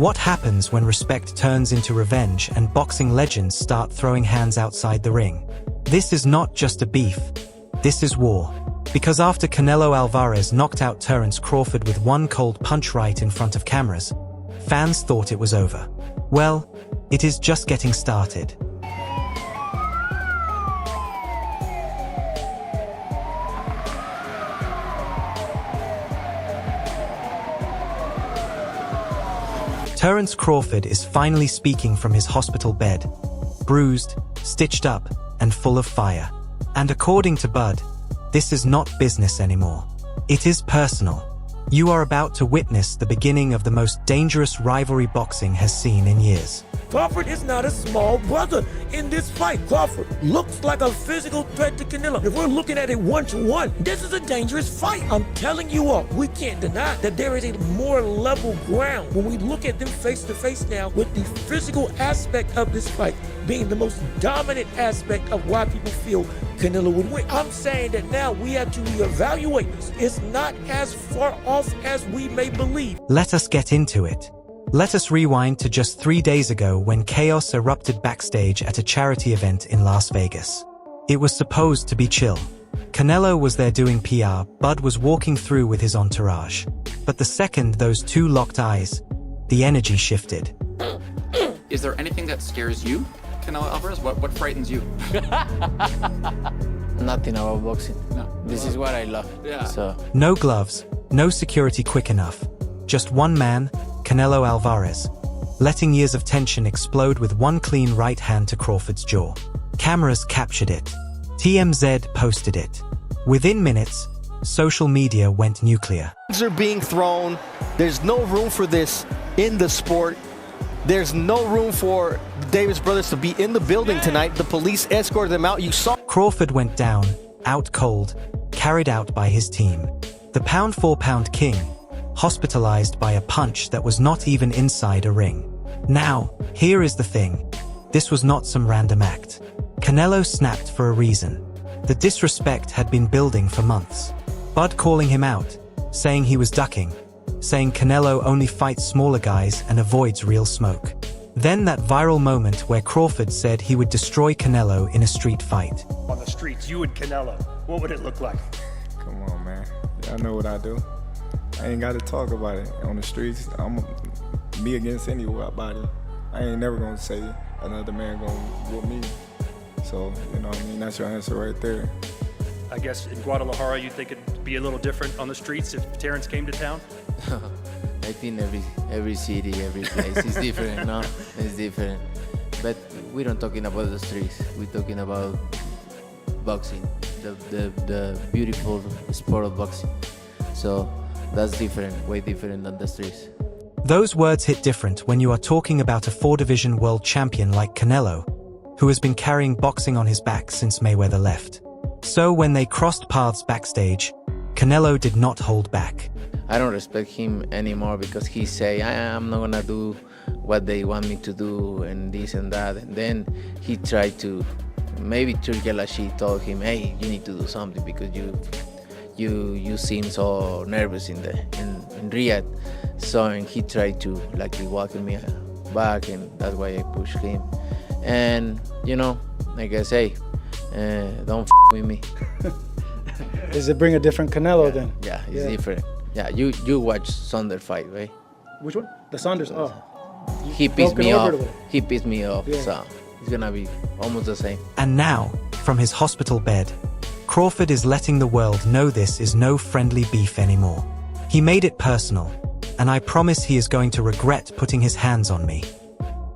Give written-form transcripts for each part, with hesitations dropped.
What happens when respect turns into revenge and boxing legends start throwing hands outside the ring? This is not just a beef. This is war. Because after Canelo Alvarez knocked out Terence Crawford with one cold punch right in front of cameras, fans thought it was over. Well, it is just getting started. Terence Crawford is finally speaking from his hospital bed, bruised, stitched up, and full of fire. And according to Bud, this is not business anymore. It is personal. You are about to witness the beginning of the most dangerous rivalry boxing has seen in years. Crawford is not a small brother in this fight. Crawford looks like a physical threat to Canelo. If we're looking at it 1-to-1, this is a dangerous fight. I'm telling you all, we can't deny that there is a more level ground when we look at them face to face now, with the physical aspect of this fight being the most dominant aspect of why people feel Canelo would win. I'm saying that now we have to reevaluate this. It's not as far off as we may believe. Let us get into it. Let us rewind to just 3 days ago when chaos erupted backstage at a charity event in Las Vegas. It was supposed to be chill. Canelo was there doing PR, Bud was walking through with his entourage. But the second those two locked eyes, the energy shifted. Is there anything that scares you, Canelo Alvarez? What frightens you? Nothing about boxing. No. This is what I love. Yeah. So No gloves, no security quick enough. Just one man, Canelo Alvarez, letting years of tension explode with one clean right hand to Crawford's jaw. Cameras captured it. TMZ posted it. Within minutes, social media went nuclear. Are being thrown. There's no room for this in the sport. There's no room for the Davis brothers to be in the building tonight. The police escorted them out. You saw Crawford went down, out cold, carried out by his team. The pound-for-pound king, hospitalized by a punch that was not even inside a ring. Now, here is the thing. This was not some random act. Canelo snapped for a reason. The disrespect had been building for months. Bud calling him out, saying he was ducking, saying Canelo only fights smaller guys and avoids real smoke. Then that viral moment where Crawford said he would destroy Canelo in a street fight. On the streets, you and Canelo, what would it look like? Come on, man. Y'all know what I do. I ain't got to talk about it. On the streets, I'm me against anybody. I ain't never going to say another man going to whoop me. So, you know what I mean? That's your answer right there. I guess in Guadalajara, you think it'd be a little different on the streets if Terence came to town? I think every city, every place is different, no? It's different. But we don't talking about the streets. We're talking about boxing, the beautiful sport of boxing. So that's different, way different than the streets. Those words hit different when you are talking about a 4-division world champion like Canelo, who has been carrying boxing on his back since Mayweather left. So when they crossed paths backstage, Canelo did not hold back. I don't respect him anymore because he say, I'm not gonna do what they want me to do and this and that. And then he tried to, maybe Turki Al-Ashi told him, hey, you need to do something because you seem so nervous in Riyadh. So and he tried to like walk me back, and that's why I pushed him. And you know, like I say, don't with me. Does it bring a different Canelo then? Yeah, it's different. Yeah, you watch Saunders fight, right? Which one? The Saunders. Oh, he pissed me off. Little. He pissed me off. Yeah. So it's gonna be almost the same. And now, from his hospital bed, Crawford is letting the world know this is no friendly beef anymore. He made it personal, and I promise he is going to regret putting his hands on me.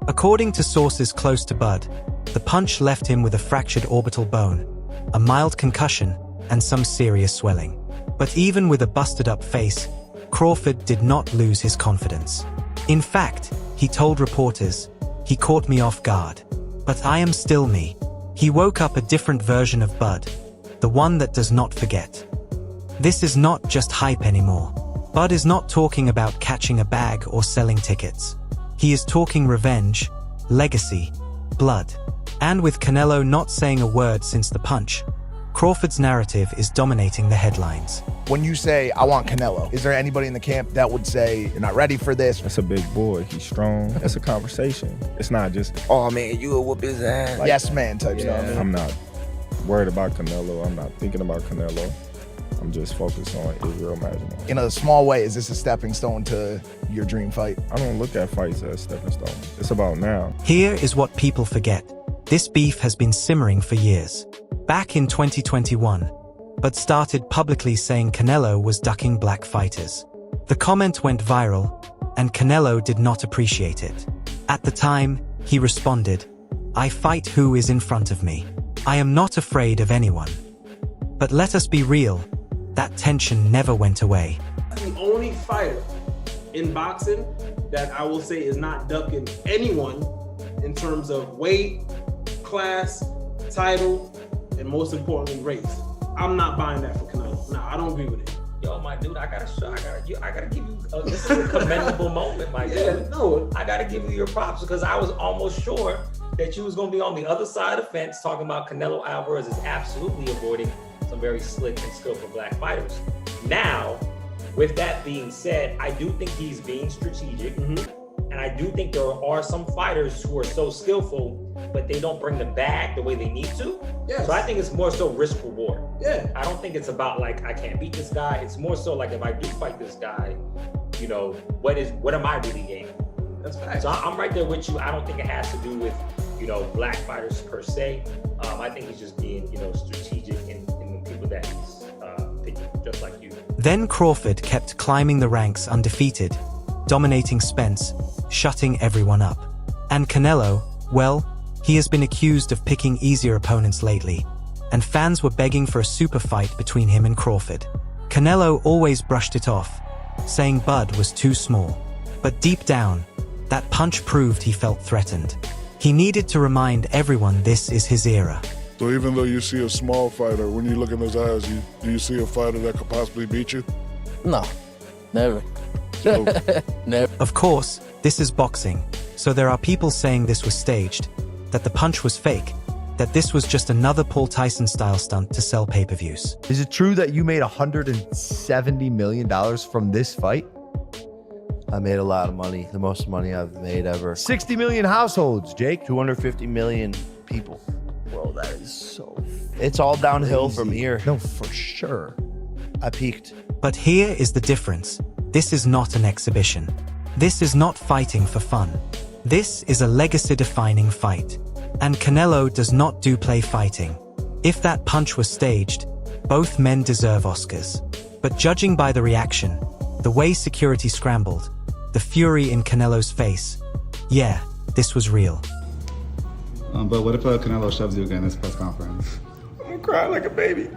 According to sources close to Bud, the punch left him with a fractured orbital bone, a mild concussion, and some serious swelling. But even with a busted-up face, Crawford did not lose his confidence. In fact, he told reporters, "He caught me off guard. But I am still me." He woke up a different version of Bud, the one that does not forget. This is not just hype anymore. Bud is not talking about catching a bag or selling tickets. He is talking revenge, legacy, blood. And with Canelo not saying a word since the punch, Crawford's narrative is dominating the headlines. When you say, I want Canelo, is there anybody in the camp that would say, you're not ready for this? That's a big boy. He's strong. That's a conversation. It's not just, oh man, you will whoop his ass. Like, Yes, man type stuff. I'm not worried about Canelo. I'm not thinking about Canelo. I'm just focused on Israel Magimov. In a small way, is this a stepping stone to your dream fight? I don't look at fights as stepping stone. It's about now. Here is what people forget. This beef has been simmering for years. Back in 2021, but started publicly saying Canelo was ducking black fighters. The comment went viral, and Canelo did not appreciate it. At the time, he responded, "I fight who is in front of me. I am not afraid of anyone." But let us be real, that tension never went away. The only fighter in boxing that I will say is not ducking anyone in terms of weight, class, title, and most importantly, race. I'm not buying that for Canelo. No, I don't agree with it. Yo, my dude, I gotta give you this is a commendable moment, my dude. Yeah, no. I gotta give you your props because I was almost sure that you was gonna be on the other side of the fence talking about Canelo Alvarez is absolutely avoiding some very slick and skillful black fighters. Now, with that being said, I do think he's being strategic. And I do think there are some fighters who are so skillful, but they don't bring the bag the way they need to. Yes. So I think it's more so risk reward. Yeah. I don't think it's about like, I can't beat this guy. It's more so like, if I do fight this guy, you know, what am I really gaining? That's fact. So I'm right there with you. I don't think it has to do with, you know, black fighters per se. I think he's just being, you know, strategic in the people that he's picking, just like you. Then Crawford kept climbing the ranks undefeated, dominating Spence, shutting everyone up. And Canelo, well, he has been accused of picking easier opponents lately, and fans were begging for a super fight between him and Crawford. Canelo always brushed it off, saying Bud was too small. But deep down, that punch proved he felt threatened. He needed to remind everyone this is his era. So even though you see a small fighter, when you look in his eyes, do you see a fighter that could possibly beat you? No, never. So, Never. Of course, this is boxing, so there are people saying this was staged, that the punch was fake, that this was just another Paul Tyson-style stunt to sell pay-per-views. Is it true that you made $170 million from this fight? I made a lot of money, the most money I've made ever. 60 million households, Jake. 250 million people. Bro, that is so It's all downhill crazy. from here. No, for sure. I peaked. But here is the difference. This is not an exhibition. This is not fighting for fun. This is a legacy-defining fight. And Canelo does not do play fighting. If that punch was staged, both men deserve Oscars. But judging by the reaction, the way security scrambled, the fury in Canelo's face, yeah, this was real. But what if Canelo shoves you again in this press conference? I'm gonna cry like a baby.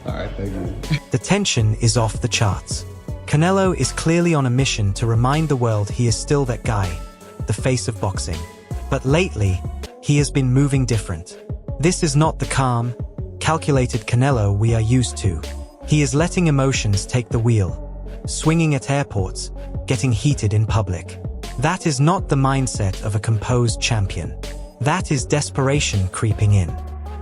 All right, thank you. The tension is off the charts. Canelo is clearly on a mission to remind the world he is still that guy, the face of boxing. But lately, he has been moving different. This is not the calm, calculated Canelo we are used to. He is letting emotions take the wheel, swinging at airports, getting heated in public. That is not the mindset of a composed champion. That is desperation creeping in.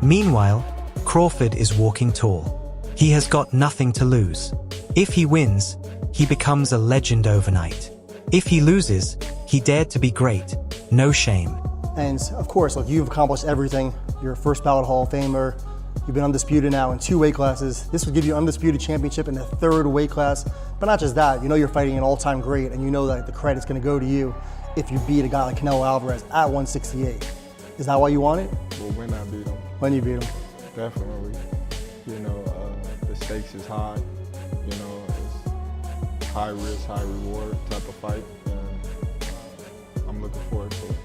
Meanwhile, Crawford is walking tall. He has got nothing to lose. If he wins, he becomes a legend overnight. If he loses, he dared to be great. No shame. And of course, look, you've accomplished everything. You're a first ballot Hall of Famer. You've been undisputed now in 2 weight classes. This would give you an undisputed championship in the 3rd weight class. But not just that, you know you're fighting an all-time great, and you know that the credit's gonna go to you if you beat a guy like Canelo Alvarez at 168. Is that why you want it? Well, when I beat him. When you beat him. Definitely. You know, the stakes is high. You know, it's high risk, high reward type of fight. And I'm looking forward to it.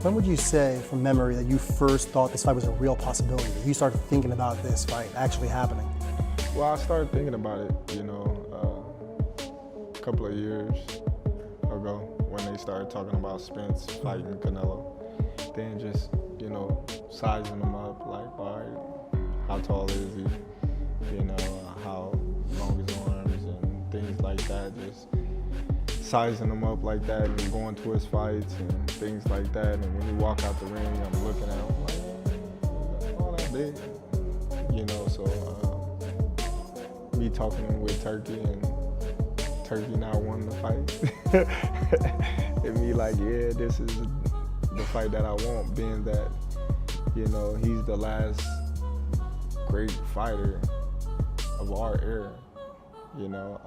When would you say, from memory, that you first thought this fight was a real possibility, that you started thinking about this fight actually happening? Well, I started thinking about it, you know, a couple of years ago when they started talking about Spence fighting Canelo. Then just, you know, sizing him up, like, all right, how tall is he? You know, how long his arms and things like that. Just sizing him up like that and going to his fights and things like that. And when you walk out the ring, I'm looking at him like, it. You know, so me talking with Turkey and Turkey not wanting to fight, and me like, yeah, this is the fight that I want, being that, you know, he's the last great fighter of our era. You know,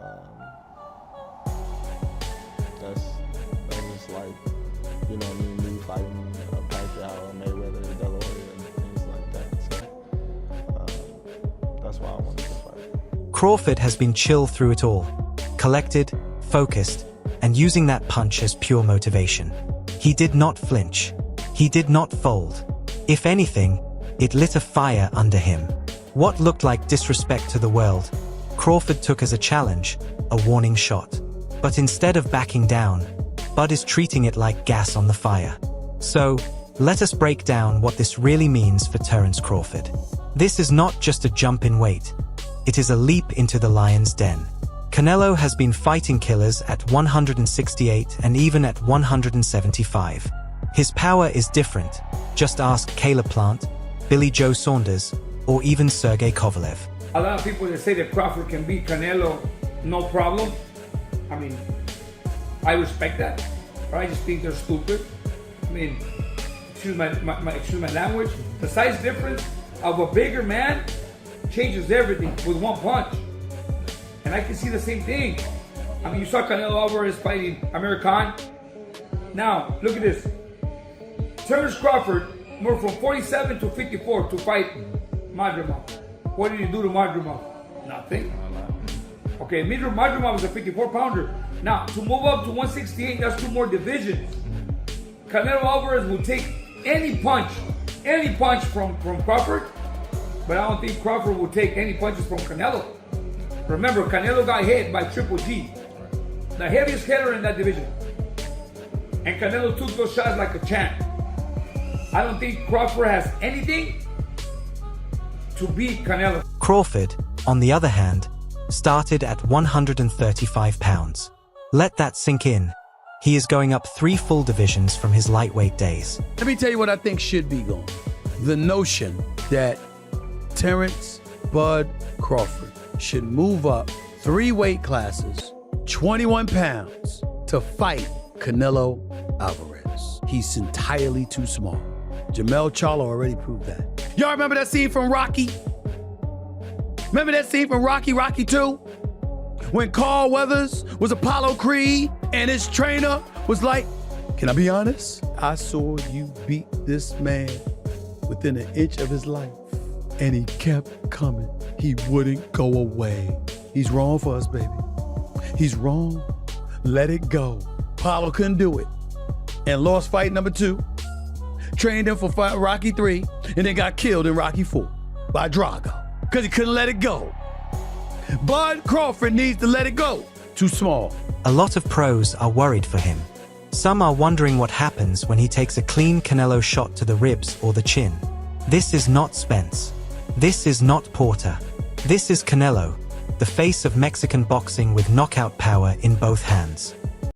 that's just like, you know, me fighting Pacquiao, Mayweather, De La Hoya, and things like that. So that's why I wanted to fight. Crawford has been chill through it all, collected, focused, and using that punch as pure motivation. He did not flinch. He did not fold. If anything, it lit a fire under him. What looked like disrespect to the world, Crawford took as a challenge, a warning shot. But instead of backing down, Bud is treating it like gas on the fire. So, let us break down what this really means for Terence Crawford. This is not just a jump in weight. It is a leap into the lion's den. Canelo has been fighting killers at 168 and even at 175. His power is different. Just ask Caleb Plant, Billy Joe Saunders, or even Sergey Kovalev. A lot of people that say that Crawford can beat Canelo, no problem. I mean, I respect that, but I just think they're stupid. I mean, excuse my language. The size difference of a bigger man changes everything with one punch. And I can see the same thing. I mean, you saw Canelo Alvarez fighting Amir Khan. Now, look at this. Terence Crawford moved from 47 to 54 to fight Madrimov. What did he do to Madrimov? Nothing. Okay, Madrimov was a 54-pounder. Now, to move up to 168, that's 2 more divisions. Canelo Alvarez will take any punch from Crawford, but I don't think Crawford will take any punches from Canelo. Remember, Canelo got hit by Triple G, the heaviest hitter in that division. And Canelo took those shots like a champ. I don't think Crawford has anything to beat Canelo. Crawford, on the other hand, started at 135 pounds. Let that sink in. He is going up 3 full divisions from his lightweight days. Let me tell you what I think should be going. The notion that Terence Bud Crawford should move up 3 weight classes, 21 pounds, to fight Canelo Alvarez. He's entirely too small. Jamel Charlo already proved that. Y'all remember that scene from Rocky? Remember that scene from Rocky 2? When Carl Weathers was Apollo Creed and his trainer was like, can I be honest? I saw you beat this man within an inch of his life. And he kept coming. He wouldn't go away. He's wrong for us, baby. He's wrong. Let it go. Apollo couldn't do it. And lost fight number 2. Trained him for fight Rocky 3, and then got killed in Rocky 4 by Drago because he couldn't let it go. Bud Crawford needs to let it go. Too small. A lot of pros are worried for him. Some are wondering what happens when he takes a clean Canelo shot to the ribs or the chin. This is not Spence. This is not Porter. This is Canelo, the face of Mexican boxing with knockout power in both hands.